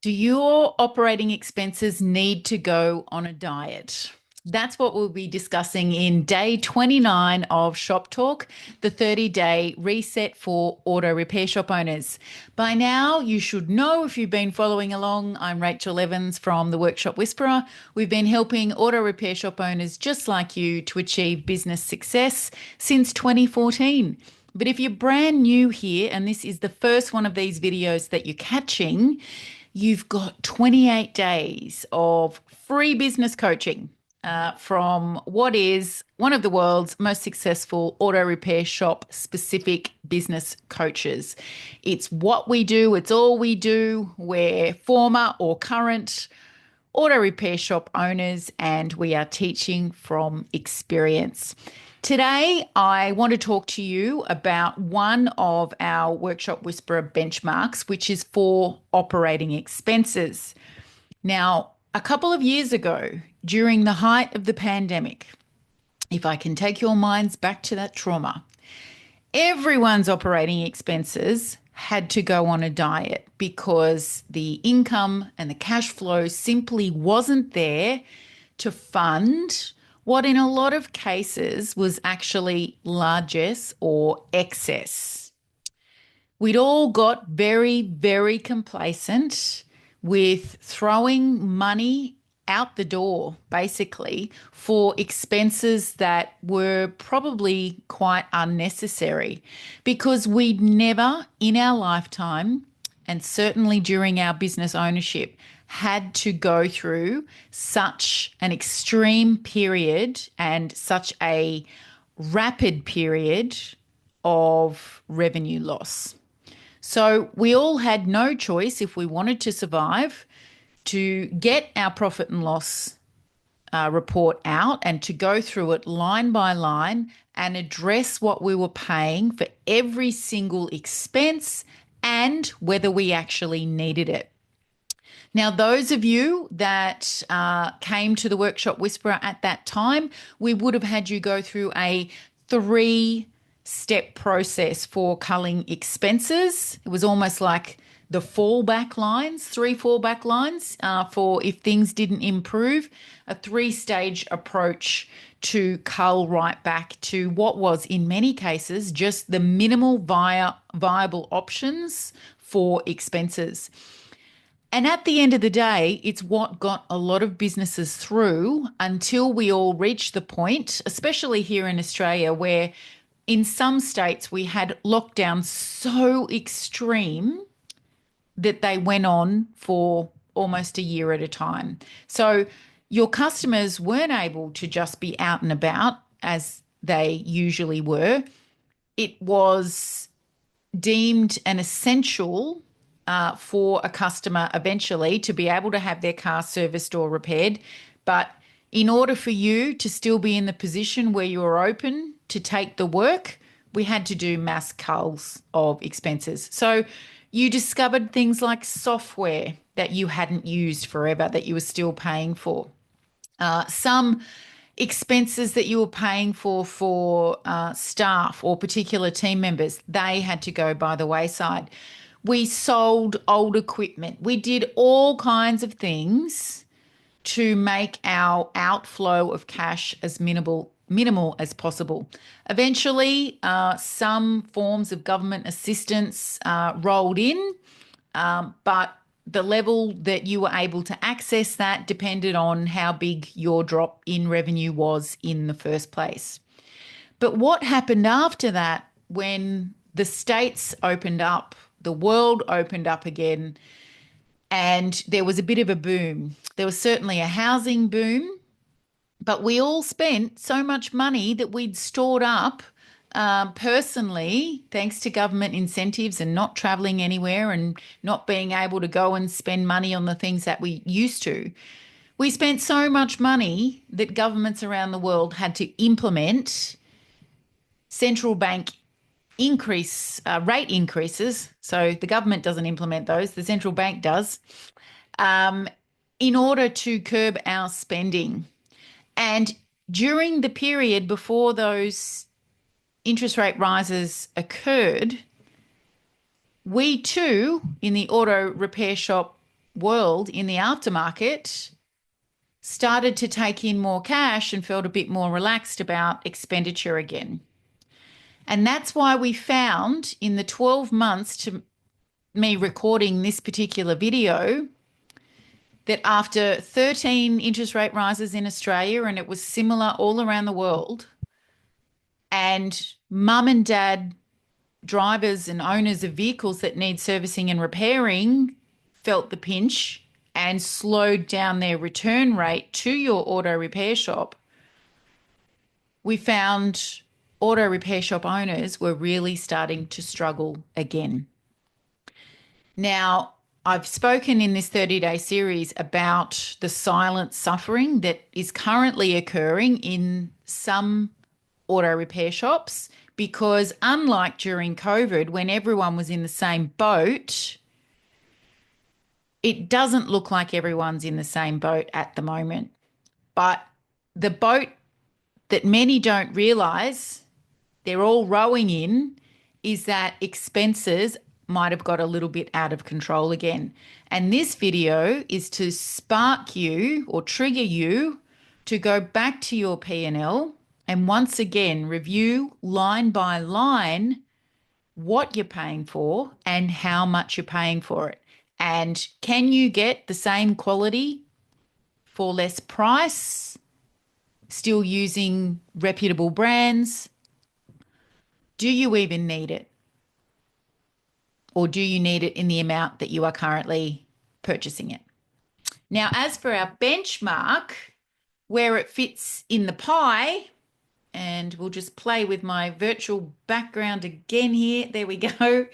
Do your operating expenses need to go on a diet? That's what we'll be discussing in day 29 of Shop Talk, the 30-day reset for auto repair shop owners. By now, you should know if you've been following along. I'm Rachel Evans from the Workshop Whisperer. We've been helping auto repair shop owners just like you to achieve business success since 2014. But if you're brand new here and this is the first one of these videos that you're catching, you've got 28 days of free business coaching from what is one of the world's most successful auto repair shop specific business coaches. It's what we do, it's all we do. We're former or current auto repair shop owners, and we are teaching from experience. Today, I want to talk to you about one of our Workshop Whisperer benchmarks, which is for operating expenses. Now, a couple of years ago, during the height of the pandemic, if I can take your minds back to that trauma, everyone's operating expenses had to go on a diet because the income and the cash flow simply wasn't there to fund what in a lot of cases was actually largesse or excess. We'd all got very, very complacent with throwing money out the door, basically, for expenses that were probably quite unnecessary because we'd never in our lifetime, and certainly during our business ownership, had to go through such an extreme period and such a rapid period of revenue loss. So we all had no choice if we wanted to survive to get our profit and loss report out and to go through it line by line and address what we were paying for every single expense and whether we actually needed it. Now, those of you that came to the Workshop Whisperer at that time, we would have had you go through a three-step process for culling expenses. It was almost like the fallback lines, three fallback lines for if things didn't improve, a three-stage approach to cull right back to what was, in many cases, just the minimal viable options for expenses. And at the end of the day, it's what got a lot of businesses through until we all reached the point, especially here in Australia, where in some states we had lockdowns so extreme that they went on for almost a year at a time. So your customers weren't able to just be out and about as they usually were. It was deemed an essential for a customer eventually to be able to have their car serviced or repaired. But in order for you to still be in the position where you are open to take the work, we had to do mass culls of expenses. So you discovered things like software that you hadn't used forever that you were still paying for. Some expenses that you were paying for staff or particular team members, they had to go by the wayside. We sold old equipment. We did all kinds of things to make our outflow of cash as minimal as possible. Eventually, some forms of government assistance rolled in, but the level that you were able to access that depended on how big your drop in revenue was in the first place. But what happened after that, when the states opened up, the world opened up again, and there was a bit of a boom. There was certainly a housing boom, but we all spent so much money that we'd stored up personally, thanks to government incentives and not traveling anywhere and not being able to go and spend money on the things that we used to. We spent so much money that governments around the world had to implement central bank rate increases. So the government doesn't implement those, the central bank does, in order to curb our spending. And during the period before those interest rate rises occurred, we too, in the auto repair shop world in the aftermarket started to take in more cash and felt a bit more relaxed about expenditure again. And that's why we found in the 12 months to me recording this particular video that after 13 interest rate rises in Australia, and it was similar all around the world, and mum and dad drivers and owners of vehicles that need servicing and repairing felt the pinch and slowed down their return rate to your auto repair shop, we found auto repair shop owners were really starting to struggle again. Now, I've spoken in this 30-day series about the silent suffering that is currently occurring in some auto repair shops because unlike during COVID, when everyone was in the same boat, it doesn't look like everyone's in the same boat at the moment. But the boat that many don't realise they're all rowing in is that expenses might have got a little bit out of control again. And this video is to spark you or trigger you to go back to your P&L and once again review line by line what you're paying for and how much you're paying for it. And can you get the same quality for less price, still using reputable brands? Do you even need it? Or do you need it in the amount that you are currently purchasing it? Now, as for our benchmark, where it fits in the pie, and we'll just play with my virtual background again here. There we go.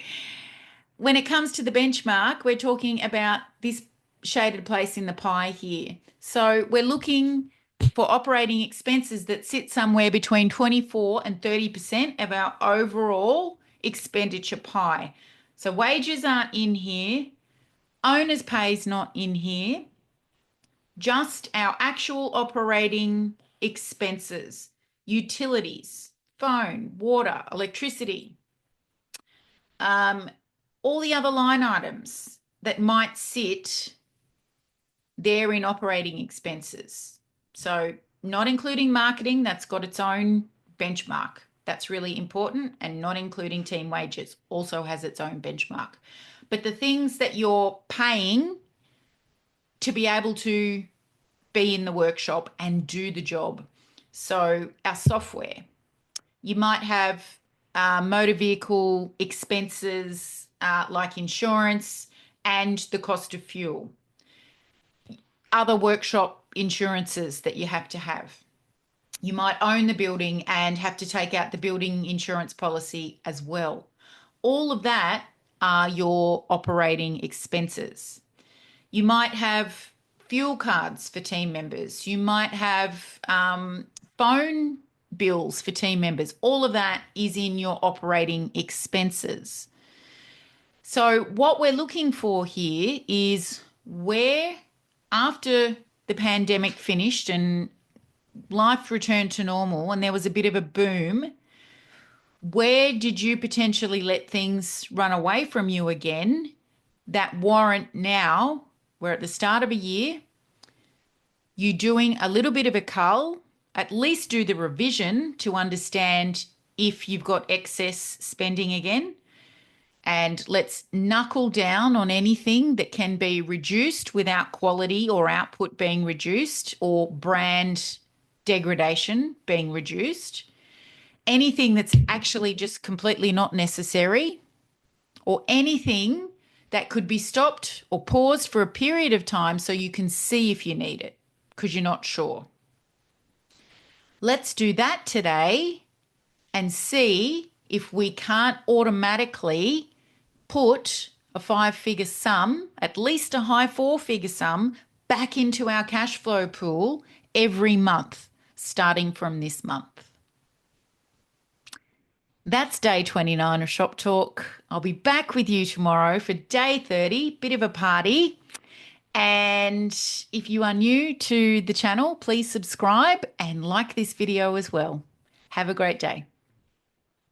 When it comes to the benchmark, we're talking about this shaded place in the pie here. So we're looking for operating expenses that sit somewhere between 24 and 30% of our overall expenditure pie. So wages aren't in here. Owner's pay is not in here. Just our actual operating expenses, utilities, phone, water, electricity, all the other line items that might sit there in operating expenses. So not including marketing, that's got its own benchmark. That's really important, and not including team wages also has its own benchmark. But the things that you're paying to be able to be in the workshop and do the job. So our software, you might have motor vehicle expenses like insurance and the cost of fuel. Other workshop insurances that you have to have. You might own the building and have to take out the building insurance policy as well. All of that are your operating expenses. You might have fuel cards for team members. You might have phone bills for team members. All of that is in your operating expenses. So what we're looking for here is where, after the pandemic finished and life returned to normal and there was a bit of a boom, where did you potentially let things run away from you again that warrant now, we're at the start of a year, you doing a little bit of a cull, at least do the revision to understand if you've got excess spending again, and let's knuckle down on anything that can be reduced without quality or output being reduced or brand degradation being reduced. Anything that's actually just completely not necessary, or anything that could be stopped or paused for a period of time so you can see if you need it because you're not sure. Let's do that today and see if we can't automatically put a 5-figure sum, at least a high 4-figure sum, back into our cash flow pool every month, starting from this month. That's day 29 of Shop Talk. I'll be back with you tomorrow for day 30, bit of a party. And if you are new to the channel, please subscribe and like this video as well. Have a great day.